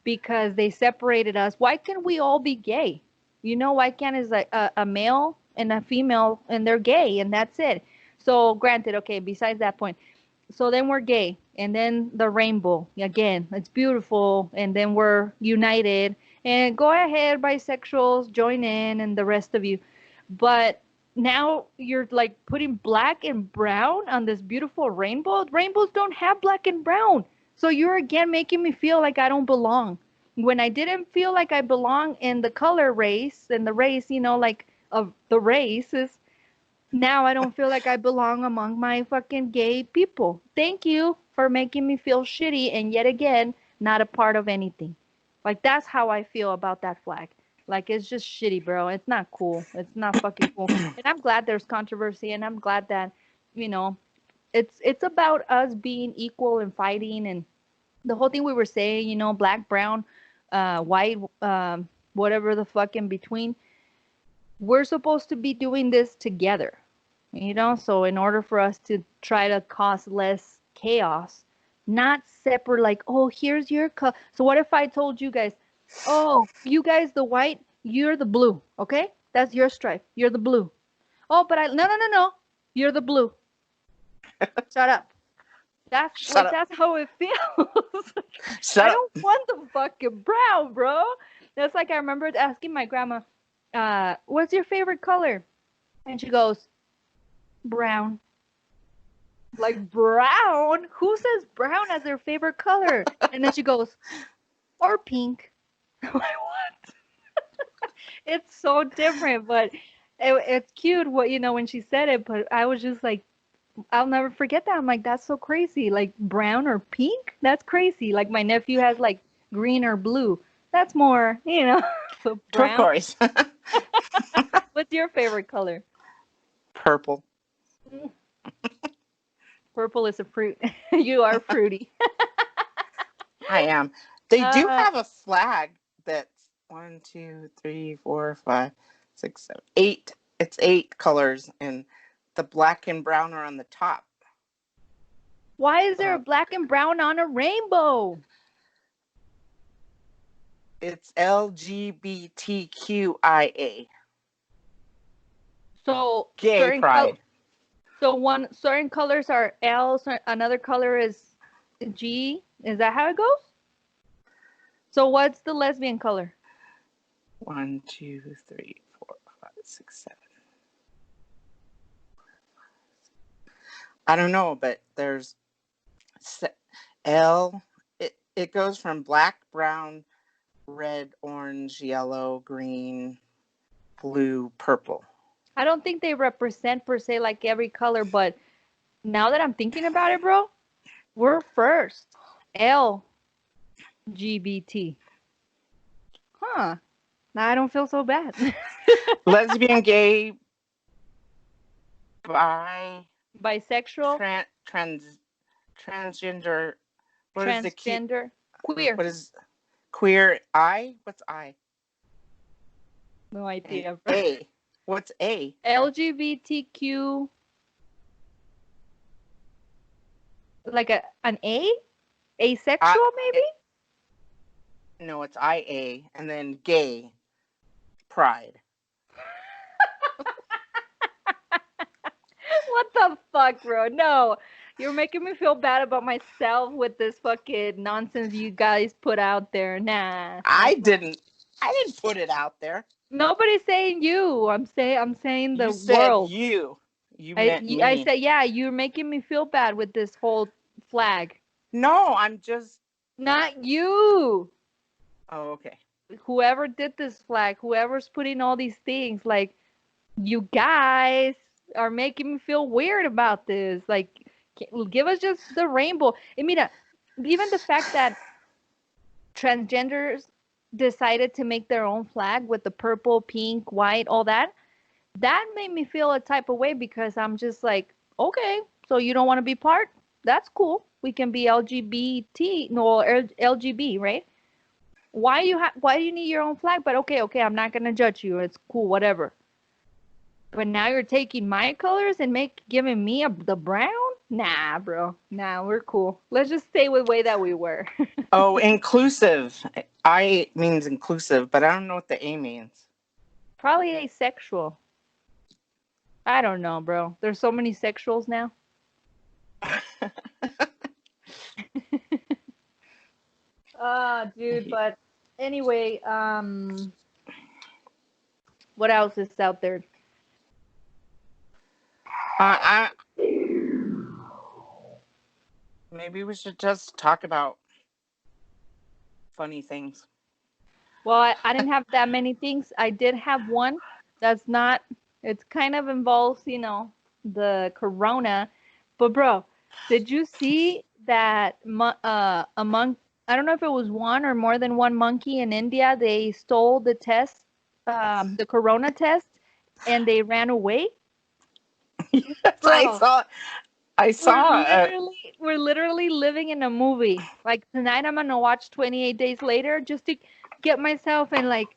Speaker 1: because they separated us. Why can't we all be gay? Why can't is like a male and a female and they're gay and that's it. So granted, okay, besides that point, so then we're gay and then the rainbow again, it's beautiful, and then we're united, and go ahead bisexuals, join in, and the rest of you. But now you're like putting black and brown on this beautiful rainbow. Rainbows don't have black and brown, so you're again making me feel like I don't belong when I didn't feel like I belong in the color race and the race, like of the races. Now I don't feel like I belong among my fucking gay people. Thank you for making me feel shitty and yet again not a part of anything. Like that's how I feel about that flag. Like it's just shitty, bro. It's not cool. It's not fucking cool. And I'm glad there's controversy, and I'm glad that, you know, it's about us being equal and fighting, and the whole thing we were saying, black, brown, white, whatever the fuck in between, we're supposed to be doing this together, so in order for us to try to cause less chaos, not separate, like, oh, here's your color. So what if I told you guys, oh, you guys the white, you're the blue, okay? That's your stripe, you're the blue. Oh, but no, no, no, no, you're the blue. Shut up. That's
Speaker 2: Shut
Speaker 1: like,
Speaker 2: up.
Speaker 1: that's how it feels.
Speaker 2: Shut
Speaker 1: I
Speaker 2: up.
Speaker 1: don't want the fucking brown, bro. That's like, I remember asking my grandma, what's your favorite color? And she goes, brown. Like, brown? Who says brown as their favorite color? And then she goes, or pink. I'm like, what? It's so different, but it's cute when she said it, but I was just like, I'll never forget that. I'm like, that's so crazy. Like, brown or pink? That's crazy. Like, my nephew has like green or blue. That's more, but brown.
Speaker 2: Turquoise.
Speaker 1: What's your favorite color?
Speaker 2: Purple.
Speaker 1: Mm, Purple is a fruit. You are fruity.
Speaker 2: I am. They do
Speaker 1: Uh,
Speaker 2: have a flag that's 1, 2, 3, 4, 5, 6, 7, 8. It's 8 colors, and the black and brown are on the top.
Speaker 1: why is there a black and brown on a rainbow?
Speaker 2: It's LGBTQIA.
Speaker 1: So
Speaker 2: Gay pride.
Speaker 1: so one certain colors are L, another color is G. Is that how it goes? So what's the lesbian color?
Speaker 2: 1, 2, 3, 4, 5, 6, 7. I don't know, but there's L. It goes from black, brown, red, orange, yellow, green, blue, purple.
Speaker 1: I don't think they represent per se like every color, but now that I'm thinking about it, bro, we're first. LGBT. Huh. Now I don't feel so bad.
Speaker 2: Lesbian, gay, bi,
Speaker 1: Bisexual,
Speaker 2: transgender. What is the key?
Speaker 1: transgender, queer.
Speaker 2: What is queer? I? What's I?
Speaker 1: No
Speaker 2: And
Speaker 1: idea, bro.
Speaker 2: A. What's A?
Speaker 1: LGBTQ, like an A? Asexual, maybe?
Speaker 2: No, it's IA, and then gay, pride.
Speaker 1: What the fuck, bro? No. You're making me feel bad about myself with this fucking nonsense you guys put out there. Nah.
Speaker 2: I didn't put it out there.
Speaker 1: Nobody's saying you. I'm saying the
Speaker 2: You said
Speaker 1: world.
Speaker 2: you. You
Speaker 1: I
Speaker 2: meant
Speaker 1: I
Speaker 2: me.
Speaker 1: said, yeah, you're making me feel bad with this whole flag.
Speaker 2: No, I'm just.
Speaker 1: Not you.
Speaker 2: Oh, okay.
Speaker 1: Whoever did this flag, whoever's putting all these things, like, you guys are making me feel weird about this. Like, give us just the rainbow. I mean, even the fact that transgenders decided to make their own flag with the purple, pink, white, all that, that made me feel a type of way because I'm just like, okay, so you don't want to be part? That's cool. We can be LGBT, no, LGB, right? Why do you need your own flag? But okay, I'm not gonna judge you. It's cool, whatever. But now you're taking my colors and giving me the brown? Nah, bro. Nah, we're cool. Let's just stay with the way that we were.
Speaker 2: Oh, inclusive. I means inclusive, but I don't know what the A means.
Speaker 1: Probably asexual. I don't know, bro. There's so many sexuals now. Dude, but anyway, what else is out there?
Speaker 2: Maybe we should just talk about funny things.
Speaker 1: Well, I didn't have that many things. I did have one that's not, it's kind of involves, the corona. But, bro, did you see that among, I don't know if it was one or more than one monkey in India, they stole the test, the corona test, and they ran away?
Speaker 2: Yes,
Speaker 1: Bro,
Speaker 2: I saw
Speaker 1: We're literally living in a movie. Like tonight I'm gonna watch 28 Days Later just to get myself in like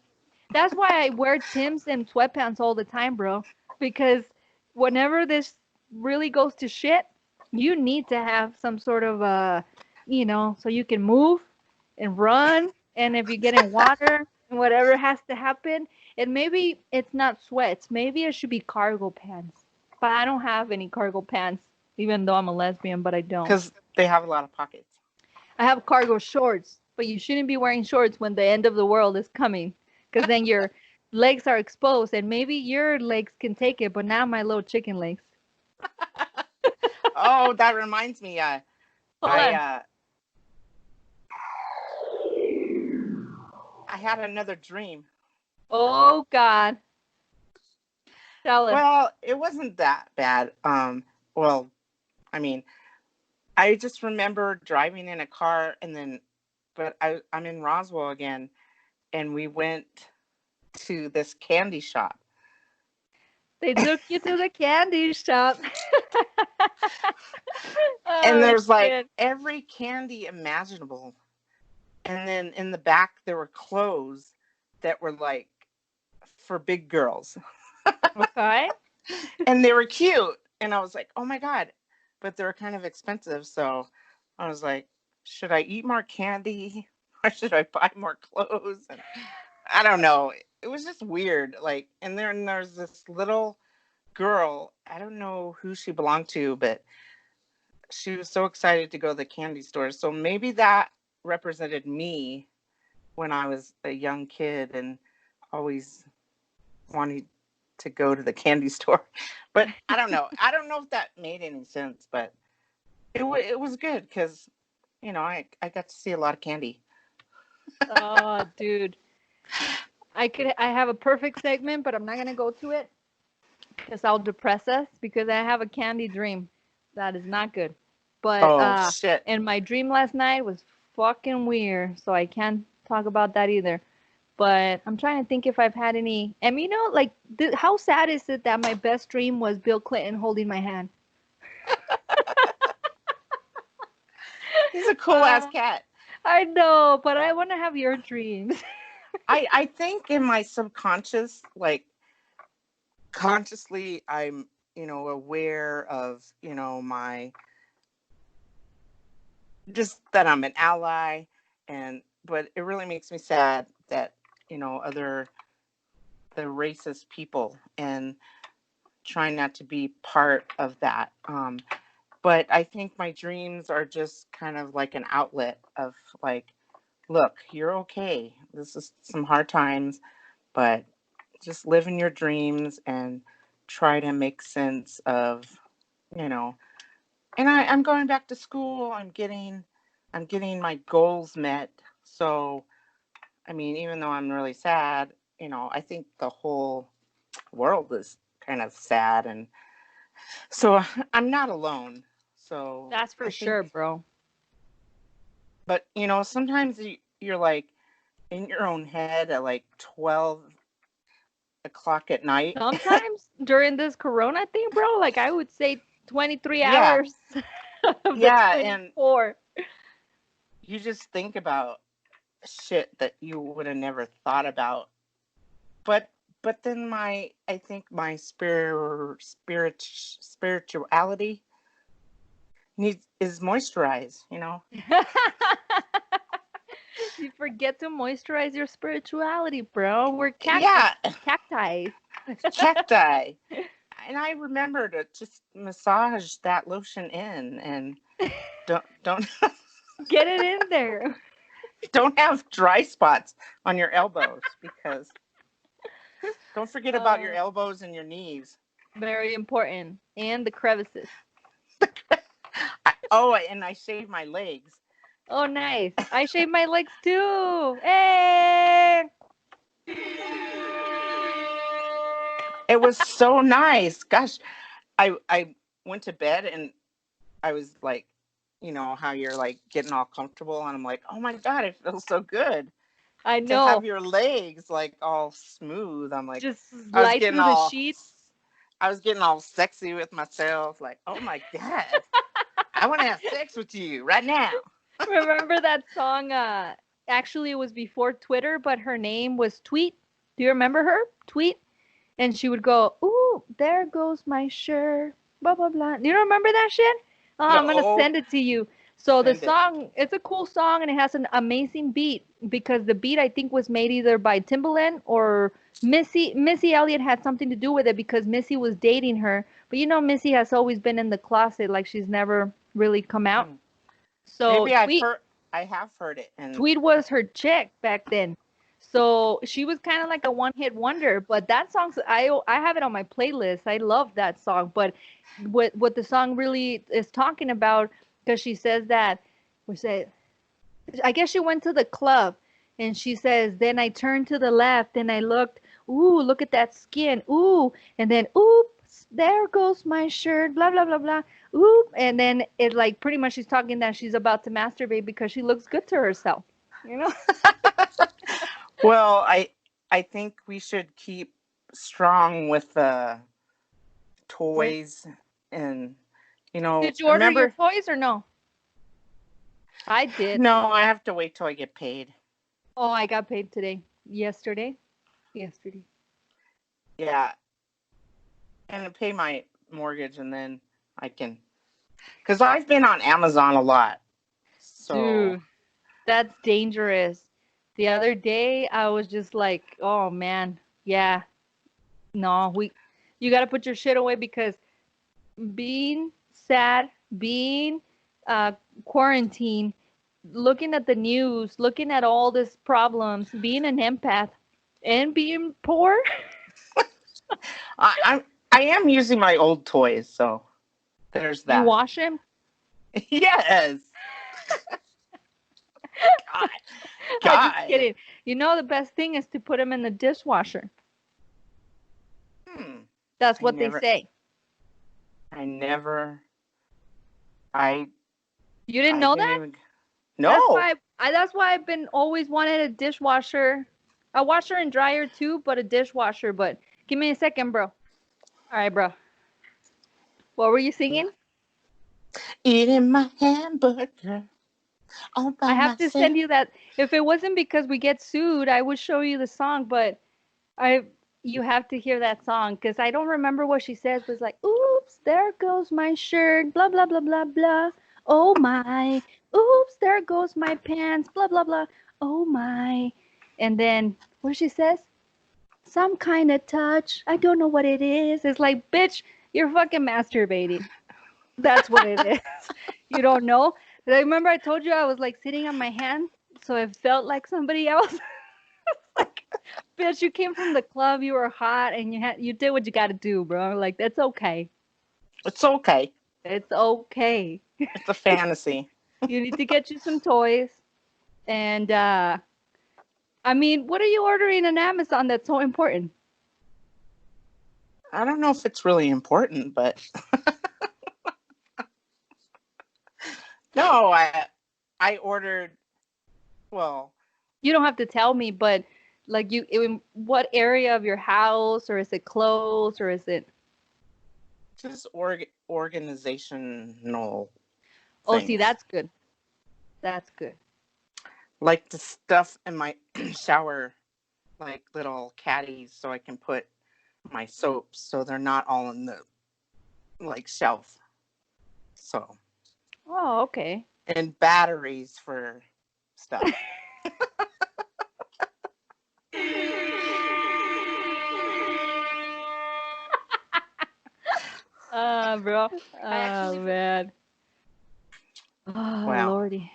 Speaker 1: that's why I wear Tim's and sweatpants all the time, bro. Because whenever this really goes to shit, you need to have some sort of so you can move and run and if you get in water and whatever has to happen, and maybe it's not sweats, maybe it should be cargo pants. But I don't have any cargo pants, even though I'm a lesbian, but I don't.
Speaker 2: because they have a lot of pockets.
Speaker 1: I have cargo shorts, but you shouldn't be wearing shorts when the end of the world is coming, because then your legs are exposed, and maybe your legs can take it, but not my little chicken legs.
Speaker 2: Oh, that reminds me.
Speaker 1: Hold
Speaker 2: I
Speaker 1: on.
Speaker 2: I had another dream.
Speaker 1: Oh God, tell us.
Speaker 2: Well, it wasn't that bad. Well, I mean, I just remember driving in a car and then, but I'm in Roswell again, and we went to this candy shop.
Speaker 1: They took you to the candy shop.
Speaker 2: And
Speaker 1: Oh
Speaker 2: there's like
Speaker 1: shit.
Speaker 2: every candy imaginable. And then in the back, there were clothes that were like for big girls.
Speaker 1: Okay.
Speaker 2: And they were cute. And I was like, oh my God. But they were kind of expensive. So I was like, should I eat more candy or should I buy more clothes? And I don't know. It was just weird. Like, and then there's this little girl. I don't know who she belonged to, but she was so excited to go to the candy store. So maybe that represented me when I was a young kid and always wanted to go to the candy store. But I don't know. I don't know if that made any sense, but it was good because, I got to see a lot of candy.
Speaker 1: Oh, dude. I have a perfect segment, but I'm not gonna go to it because I'll depress us because I have a candy dream. That is not good. But
Speaker 2: Oh, shit.
Speaker 1: and my dream last night was fucking weird, so I can't talk about that either. But I'm trying to think if I've had any. And like, how sad is it that my best dream was Bill Clinton holding my hand?
Speaker 2: He's a cool ass
Speaker 1: Uh,
Speaker 2: cat.
Speaker 1: I know, but I want to have your dreams.
Speaker 2: I think in my subconscious, like consciously, I'm, aware of, my just that I'm an ally, but it really makes me sad that other the racist people and trying not to be part of that. But I think my dreams are just kind of like an outlet of like, look, you're okay. This is some hard times, but just live in your dreams and try to make sense of, you know. And I'm going back to school. I'm getting my goals met. So I mean, even though I'm really sad, I think the whole world is kind of sad, and so I'm not alone. So
Speaker 1: That's for
Speaker 2: I
Speaker 1: sure,
Speaker 2: think,
Speaker 1: bro.
Speaker 2: but sometimes you're like in your own head at like 12 o'clock at night.
Speaker 1: Sometimes during this corona thing, bro, like I would say 23
Speaker 2: Yeah,
Speaker 1: hours of the
Speaker 2: yeah, and
Speaker 1: 24.
Speaker 2: you just think about shit that you would have never thought about. But then I think my spirituality is moisturized.
Speaker 1: You forget to moisturize your spirituality, bro. We're
Speaker 2: Yeah,
Speaker 1: cacti.
Speaker 2: cacti. And I remember to just massage that lotion in and don't
Speaker 1: Get it in there.
Speaker 2: don't have dry spots on your elbows because don't forget about your
Speaker 1: Uh,
Speaker 2: elbows and your knees.
Speaker 1: Very important. And the crevices.
Speaker 2: And I shave my legs.
Speaker 1: Oh, nice. I shave my legs too. Hey!
Speaker 2: It was so nice. Gosh, I went to bed and I was like, how you're like getting all comfortable, and I'm like, oh my God, it feels so good
Speaker 1: I
Speaker 2: to have
Speaker 1: know.
Speaker 2: your legs like all smooth. I'm like,
Speaker 1: Just
Speaker 2: I was
Speaker 1: slide
Speaker 2: getting
Speaker 1: through the
Speaker 2: all,
Speaker 1: sheets.
Speaker 2: I was getting all sexy with myself, like, oh my God. I want to have sex with you right now.
Speaker 1: Remember that song? Actually, it was before Twitter, but her name was Tweet. Do you remember her? Tweet? And she would go, "Ooh, there goes my shirt." Blah blah blah. You don't remember that shit? Oh, I'm gonna
Speaker 2: No,
Speaker 1: send it to you. So the
Speaker 2: send it.
Speaker 1: song, it's a cool song and it has an amazing beat because the beat I think was made either by Timbaland or Missy. Missy Elliott had something to do with it because Missy was dating her. But you know, Missy has always been in the closet, like she's never really come out.
Speaker 2: Hmm.
Speaker 1: So
Speaker 2: Maybe I have heard it, and
Speaker 1: Tweet was her chick back then. So she was kind of like a one-hit wonder, but that song's I have it on my playlist. I love that song. But what the song really is talking about, because she says that we say I guess she went to the club and she says, then I turned to the left and I looked, ooh, look at that skin. Ooh, and then oops, there goes my shirt, blah blah blah blah. Oop, and then it like pretty much she's talking that she's about to masturbate because she looks good to herself. You know?
Speaker 2: well, I think we should keep strong with the
Speaker 1: What?
Speaker 2: toys, and
Speaker 1: Did you order your
Speaker 2: remember.
Speaker 1: toys or no? I did.
Speaker 2: No, I have to wait till I get paid.
Speaker 1: Oh, I got paid today. Yesterday. Yesterday.
Speaker 2: Yeah, and pay my mortgage, and then I can, because I've been on Amazon a lot. So
Speaker 1: Dude, that's dangerous. The other day I was just like, oh man, yeah, no, you got to put your shit away because being sad, being uh quarantined, looking at the news, looking at all these problems, being an empath and being poor.
Speaker 2: I am using my old toys, so there's
Speaker 1: You
Speaker 2: that.
Speaker 1: wash them?
Speaker 2: Yes. God.
Speaker 1: I'm just
Speaker 2: God.
Speaker 1: kidding. You know the best thing is to put them in the dishwasher.
Speaker 2: Hmm.
Speaker 1: That's
Speaker 2: I
Speaker 1: what they
Speaker 2: never.
Speaker 1: say.
Speaker 2: I never. I.
Speaker 1: You didn't
Speaker 2: I
Speaker 1: know
Speaker 2: didn't
Speaker 1: that?
Speaker 2: even.
Speaker 1: That's
Speaker 2: No.
Speaker 1: why that's why I've been always wanted a dishwasher, a washer and dryer too, but a dishwasher. But give me a second, bro. All right, bro. What were you singing?
Speaker 2: Eating my hamburger all by
Speaker 1: I have to send
Speaker 2: myself.
Speaker 1: you that. If it wasn't because we get sued, I would show you the song, but I you have to hear that song because I don't remember what she says, but it's like, oops, there goes my shirt, blah blah blah blah blah. Oh my. Oops, there goes my pants, blah blah blah. Oh my. And then what she says? Some kind of touch. I don't know what it is. It's like, bitch, you're fucking masturbating. That's what it is. You don't know? I remember I told you I was like sitting on my hand, so it felt like somebody else. Like, bitch, you came from the club, you were hot, and you did what you got to do, bro. Like, that's okay.
Speaker 2: It's okay.
Speaker 1: It's okay.
Speaker 2: It's a fantasy.
Speaker 1: You need to get you some toys. And I mean, what are you ordering on Amazon that's so important?
Speaker 2: I don't know if it's really important, but no, I ordered. Well,
Speaker 1: You don't have to tell me, but like in what area of your house, or is it clothes, or is it?
Speaker 2: just organizational
Speaker 1: Oh, see,
Speaker 2: things,
Speaker 1: that's good. That's good.
Speaker 2: like the stuff in my shower, like little caddies, so I can put my soaps, so they're not all in the like shelf. So,
Speaker 1: Oh, okay.
Speaker 2: and batteries for stuff.
Speaker 1: Bro.
Speaker 2: I
Speaker 1: Oh
Speaker 2: actually,
Speaker 1: man. Oh
Speaker 2: well,
Speaker 1: lordy.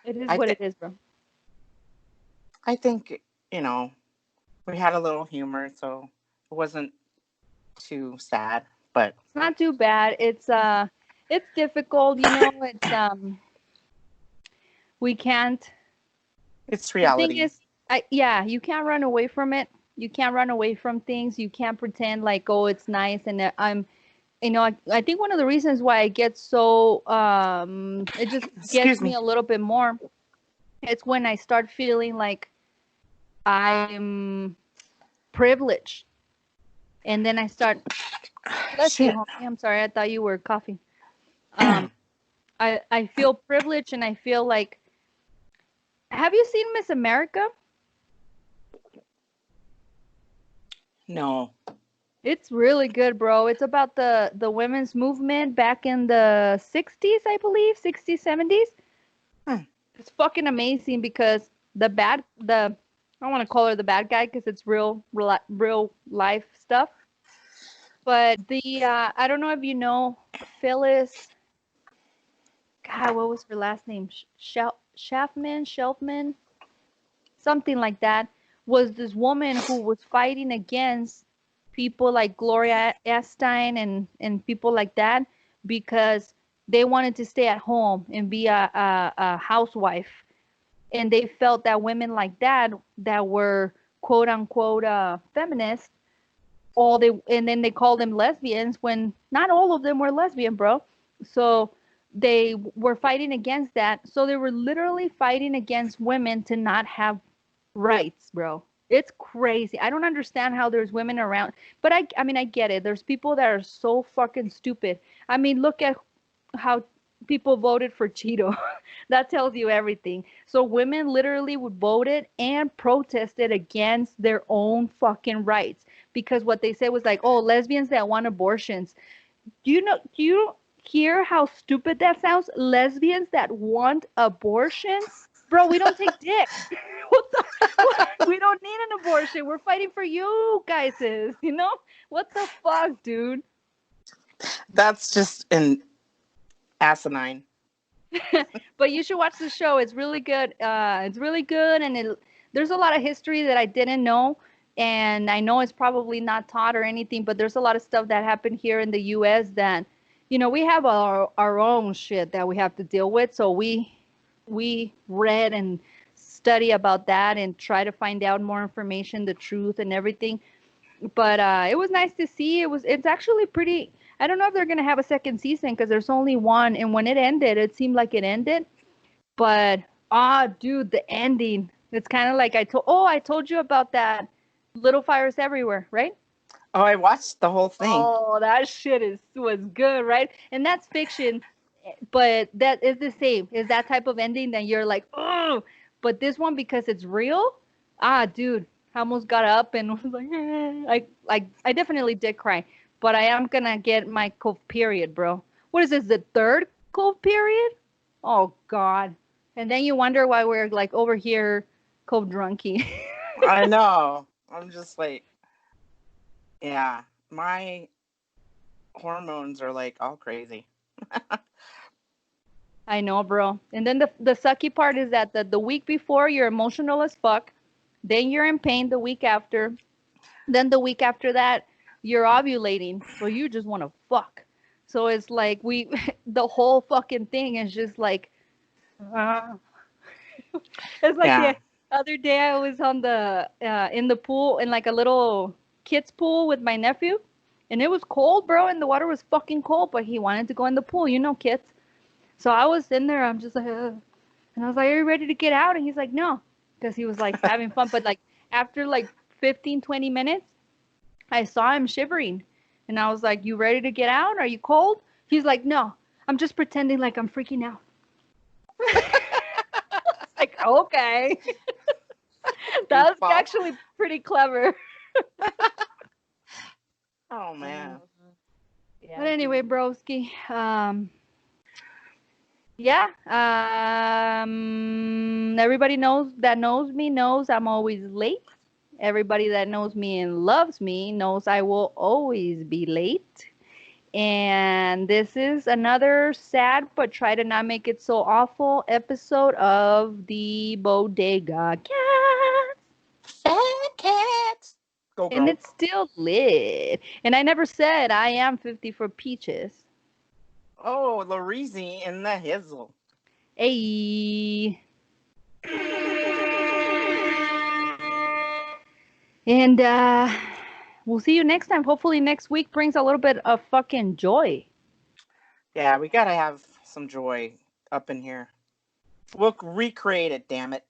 Speaker 1: It is
Speaker 2: I
Speaker 1: what
Speaker 2: think
Speaker 1: it is, bro.
Speaker 2: I think you know we had a little humor, so it wasn't too sad. But
Speaker 1: It's not too bad. It's difficult, you know. It's we can't.
Speaker 2: it's
Speaker 1: The thing
Speaker 2: reality.
Speaker 1: is, yeah, you can't run away from it. You can't run away from things. You can't pretend like, oh, it's nice and I'm, you know, I think one of the reasons why I get so it just gets
Speaker 2: Excuse
Speaker 1: me
Speaker 2: me.
Speaker 1: a little bit more. It's when I start feeling like I'm privileged, and then I start. Bless you,
Speaker 2: Shit.
Speaker 1: homie. I'm sorry. I thought you were coughing. I feel privileged and I feel like, have you seen Miss America?
Speaker 2: No.
Speaker 1: It's really good, bro. It's about the women's movement back in the 60s, I believe, 60s, 70s.
Speaker 2: Hmm.
Speaker 1: It's fucking amazing because the I don't want to call her the bad guy because it's real life stuff. But the I don't know if you know Phyllis. God, what was her last name? Shelfman, something like that. Was this woman who was fighting against people like Gloria Estine and people like that because they wanted to stay at home and be a housewife, and they felt that women like that were quote unquote feminists, all they and then they called them lesbians when not all of them were lesbian, bro. So they were fighting against that. So they were literally fighting against women to not have rights, bro. It's crazy. I don't understand how there's women around, but I mean I get it. There's people that are so fucking stupid. I mean, look at how people voted for Cheeto. That tells you everything. So women literally would voted and protested against their own fucking rights because what they said was like, "Oh, lesbians that want abortions." Do you hear how stupid that sounds? Lesbians that want abortions? Bro, we don't take dick. What the we don't need an abortion. We're fighting for you guys, you know? What the fuck, dude?
Speaker 2: That's just an asinine.
Speaker 1: But you should watch the show. It's really good. It's really good, and there's a lot of history that I didn't know, and I know it's probably not taught or anything. But there's a lot of stuff that happened here in the U.S. that, we have our own shit that we have to deal with. So we read and study about that and try to find out more information, the truth, and everything. But it was nice to see. It's actually pretty. I don't know if they're gonna have a second season because there's only one, and when it ended, it seemed like it ended. But dude, the ending. It's kind of like I told you about that Little Fires Everywhere, right?
Speaker 2: Oh, I watched the whole thing.
Speaker 1: Oh, that shit was good, right? And that's fiction, but that is the same. Is that type of ending that you're like, oh, but this one because it's real. Dude, I almost got up and was like, I definitely did cry, but I am gonna get my cove period, bro. What is this? The third cove period? Oh God. And then you wonder why we're like over here cove drunky.
Speaker 2: I know. I'm just like, yeah, my hormones are like all crazy.
Speaker 1: I know, bro. And then the sucky part is that the week before you're emotional as fuck, then you're in pain the week after, then the week after that you're ovulating, so you just want to fuck. So it's like we the whole fucking thing is just like uh, it's like
Speaker 2: Yeah.
Speaker 1: the other day I was on the in the pool in like a little kids pool with my nephew, and it was cold, bro, and the water was fucking cold, but he wanted to go in the pool, kids. So I was in there, I'm just like, and I was like, "Are you ready to get out?" And he's like, "No," because he was like having fun. But like after like 15, 20 minutes, I saw him shivering, and I was like, "You ready to get out? Are you cold?" He's like, "No, I'm just pretending like I'm freaking out." It's like, okay, that was
Speaker 2: Goofball.
Speaker 1: actually pretty clever.
Speaker 2: Oh man.
Speaker 1: But
Speaker 2: Yeah,
Speaker 1: anyway,
Speaker 2: dude.
Speaker 1: broski, yeah, everybody knows me knows I'm always late. Everybody that knows me and loves me knows I will always be late. And this is another sad, but try to not make it so awful episode of the Bodega Cats.
Speaker 2: Fat cats. Go
Speaker 1: And
Speaker 2: girl.
Speaker 1: it's still lit. And I never said I am 50 for peaches.
Speaker 2: Oh, Larizi in the hizzle.
Speaker 1: Hey. And we'll see you next time. Hopefully next week brings a little bit of fucking joy.
Speaker 2: Yeah, we gotta have some joy up in here. We'll recreate it, damn it.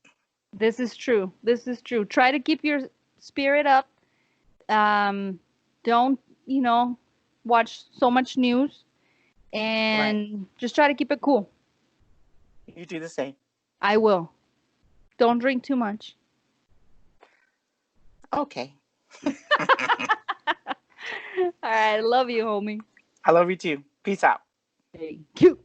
Speaker 1: This is true. This is true. Try to keep your spirit up. Don't, watch so much news
Speaker 2: Right.
Speaker 1: and just try to keep it cool.
Speaker 2: You do the same.
Speaker 1: I will. Don't drink too much.
Speaker 2: Okay.
Speaker 1: All right. I love you, homie.
Speaker 2: I love you too. Peace out.
Speaker 1: Thank you.